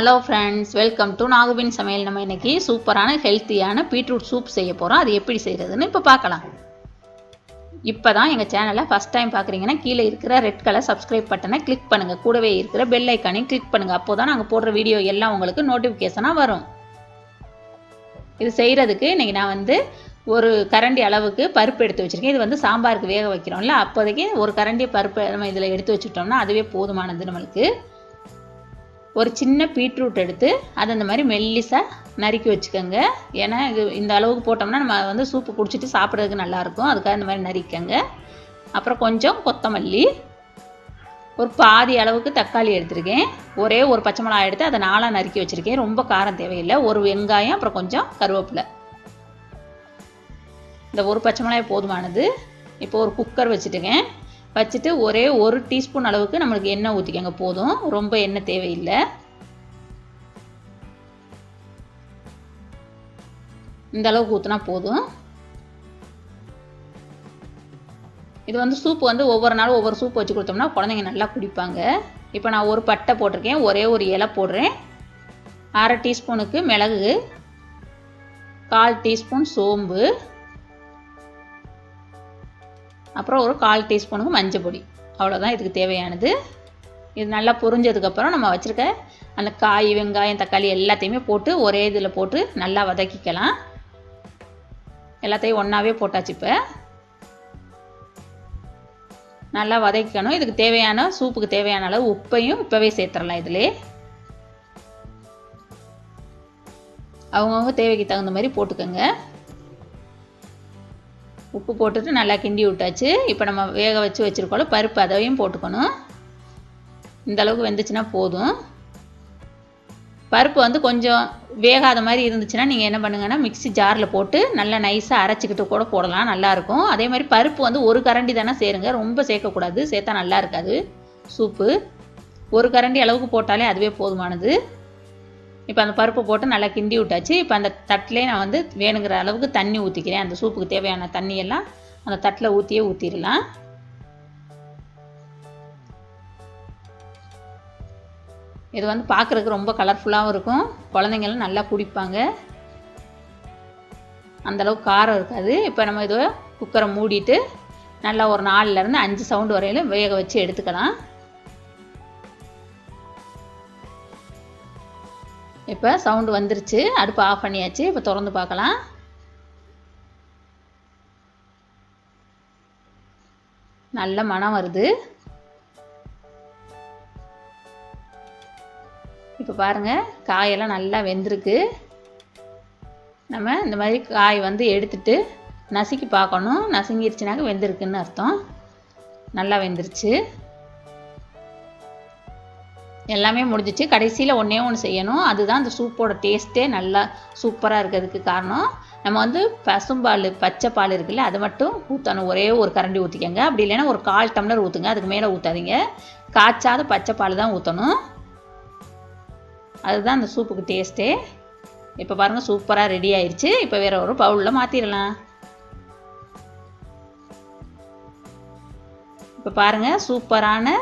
Hello friends, welcome to நாகுவின் சமையல். நம்ம இன்றைக்கி சூப்பரான ஹெல்த்தியான பீட்ரூட் சூப் செய்ய போகிறோம். அது எப்படி செய்கிறதுன்னு இப்போ பார்க்கலாம். இப்போ தான் எங்கள் சேனலை ஃபஸ்ட் டைம் பார்க்குறீங்கன்னா கீழே இருக்கிற ரெட் கலர் சப்ஸ்கிரைப் பட்டனை கிளிக் பண்ணுங்கள். கூடவே இருக்கிற பெல் ஐக்கானையும் கிளிக் பண்ணுங்கள். அப்போ தான் நாங்கள் போடுற வீடியோ எல்லாம் உங்களுக்கு நோட்டிஃபிகேஷனாக வரும். இது செய்கிறதுக்கு இன்றைக்கி நான் ஒரு கரண்டி அளவுக்கு பருப்பு எடுத்து வச்சுருக்கேன். இது சாம்பாருக்கு வேக வைக்கிறோம்ல, அப்போதைக்கு ஒரு கரண்டி பருப்பு நம்ம இதில் எடுத்து வச்சுட்டோம்னா அதுவே போதுமானது நம்மளுக்கு. ஒரு சின்ன பீட்ரூட் எடுத்து அதை இந்த மாதிரி மெல்லிசாக நறுக்கி வச்சுக்கோங்க. ஏன்னா இது இந்த அளவுக்கு போட்டோம்னா நம்ம சூப்பு குடிச்சிட்டு சாப்பிட்றதுக்கு நல்லாயிருக்கும். அதுக்காக இந்த மாதிரி நறுக்கிக்கோங்க. அப்புறம் கொஞ்சம் கொத்தமல்லி, ஒரு பாதி அளவுக்கு தக்காளி எடுத்துருக்கேன். ஒரே ஒரு பச்சை மிளகாய் எடுத்து அதை 4ஆக நறுக்கி வச்சுருக்கேன். ரொம்ப காரம் தேவையில்லை. ஒரு வெங்காயம், அப்புறம் கொஞ்சம் கருவேப்பிலை. இந்த ஒரு பச்சை மிளகாய் போதுமானது. இப்போ ஒரு குக்கர் வச்சுட்டுங்க. வச்சுட்டு ஒரே 1 டீஸ்பூன் அளவுக்கு நம்மளுக்கு எண்ணெய் ஊற்றிக்கங்க. போதும், ரொம்ப எண்ணெய் தேவையில்லை. இந்த அளவுக்கு ஊற்றினா போதும். இது சூப்பு ஒவ்வொரு நாளும் ஒவ்வொரு சூப்பு வச்சு கொடுத்தோம்னா குழந்தைங்க நல்லா குடிப்பாங்க. இப்போ நான் ஒரு பட்டை போட்டிருக்கேன், ஒரே ஒரு இலை போடுறேன். 1/2 டீஸ்பூனுக்கு மிளகு, 1/4 டீஸ்பூன் சோம்பு, அப்புறம் ஒரு 1/4 டீஸ்பூனுக்கு மஞ்சள் பொடி. அவ்வளோதான் இதுக்கு தேவையானது. இது நல்லா பொரிஞ்சதுக்கப்புறம் நம்ம வச்சுருக்க அந்த காய், வெங்காயம், தக்காளி எல்லாத்தையுமே போட்டு ஒரே இதில் போட்டு நல்லா வதக்கிக்கலாம். எல்லாத்தையும் ஒன்றாவே போட்டாச்சு. இப்போ நல்லா வதக்கிக்கணும். இதுக்கு தேவையான சூப்புக்கு தேவையான அளவு உப்பையும் இப்போவே சேர்த்துடலாம். இதிலே அவங்கவுங்க தேவைக்கு தகுந்த மாதிரி போட்டுக்கோங்க. உப்பு போட்டுட்டு நல்லா கிண்டி விட்டாச்சு. இப்போ நம்ம வேக வச்சு வச்சுருக்கோம் பருப்பு, அதையும் போட்டுக்கணும். இந்தளவுக்கு வெந்துச்சுன்னா போதும். பருப்பு கொஞ்சம் வேகாத மாதிரி இருந்துச்சுன்னா நீங்கள் என்ன பண்ணுங்கன்னா மிக்ஸி ஜாரில் போட்டு நல்லா நைஸாக அரைச்சிக்கிட்டு கூட போடலாம், நல்லாயிருக்கும். அதே மாதிரி பருப்பு ஒரு கரண்டி தானே சேருங்க, ரொம்ப சேர்க்கக்கூடாது. சேர்த்தா நல்லா இருக்காது சூப்பு. ஒரு கரண்டி அளவுக்கு போட்டாலே அதுவே போதுமானது. இப்போ அந்த பருப்பை போட்டு நல்லா கிண்டி விட்டாச்சு. இப்போ அந்த தட்டிலே நான் வேணுங்கிற அளவுக்கு தண்ணி ஊற்றிக்கிறேன். அந்த சூப்புக்கு தேவையான தண்ணியெல்லாம் அந்த தட்டில் ஊற்றிடலாம். இது பார்க்குறதுக்கு ரொம்ப கலர்ஃபுல்லாகவும் இருக்கும். குழந்தைங்களும் நல்லா குடிப்பாங்க. அந்தளவுக்கு காரம் இருக்காது. இப்போ நம்ம இதை குக்கரை மூடிட்டு நல்லா ஒரு 4லேருந்து 5 சவுண்டு வரையிலும் வேக வச்சு எடுத்துக்கலாம். இப்போ சவுண்டு வந்துருச்சு. அடுப்பு ஆஃப் பண்ணியாச்சு. இப்போ திறந்து பார்க்கலாம். நல்ல மணம் வருது. இப்போ பாருங்கள், காயெல்லாம் நல்லா வெந்திருக்கு. நம்ம இந்த மாதிரி காய் எடுத்துட்டு நசுக்கி பார்க்கணும். நசுங்கிருச்சுனாக்க வெந்திருக்குன்னு அர்த்தம். நல்லா வெந்துருச்சு. எல்லாமே முடிஞ்சிச்சு. கடைசியில் ஒன்றே ஒன்று செய்யணும். அதுதான் அந்த சூப்போட டேஸ்ட்டே நல்லா சூப்பராக இருக்கிறதுக்கு காரணம். நம்ம பசும்பால், பச்சை பால் இருக்குல்ல, அதை மட்டும் ஊற்றணும். ஒரே ஒரு கரண்டி ஊற்றிக்கங்க. அப்படி இல்லைன்னா ஒரு 1/4 டம்ளர் ஊற்றுங்க. அதுக்கு மேலே ஊற்றாதீங்க. காய்ச்சாத பச்சை பால் தான் ஊற்றணும். அதுதான் அந்த சூப்புக்கு டேஸ்ட்டே. இப்போ பாருங்கள், சூப்பராக ரெடி ஆயிடுச்சு. இப்போ வேறு ஒரு பவுலில் மாற்றிடலாம். இப்போ பாருங்கள், சூப்பரான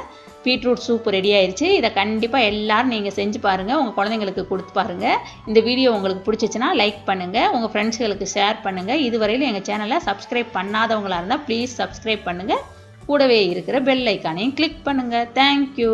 பீட்ரூட் சூப் ரெடி ஆயிடுச்சு. இதை கண்டிப்பாக எல்லோரும் நீங்கள் செஞ்சு பாருங்கள். உங்கள் குழந்தைங்களுக்கு கொடுத்து பாருங்கள். இந்த வீடியோ உங்களுக்கு பிடிச்சிச்சின்னா லைக் பண்ணுங்கள், உங்கள் ஃப்ரெண்ட்ஸுகளுக்கு ஷேர் பண்ணுங்கள். இதுவரையிலும் எங்கள் சேனலை சப்ஸ்கிரைப் பண்ணாதவங்களாக இருந்தால் ப்ளீஸ் சப்ஸ்கிரைப் பண்ணுங்கள். கூடவே இருக்கிற பெல் ஐக்கானையும் கிளிக் பண்ணுங்கள். தேங்க்யூ.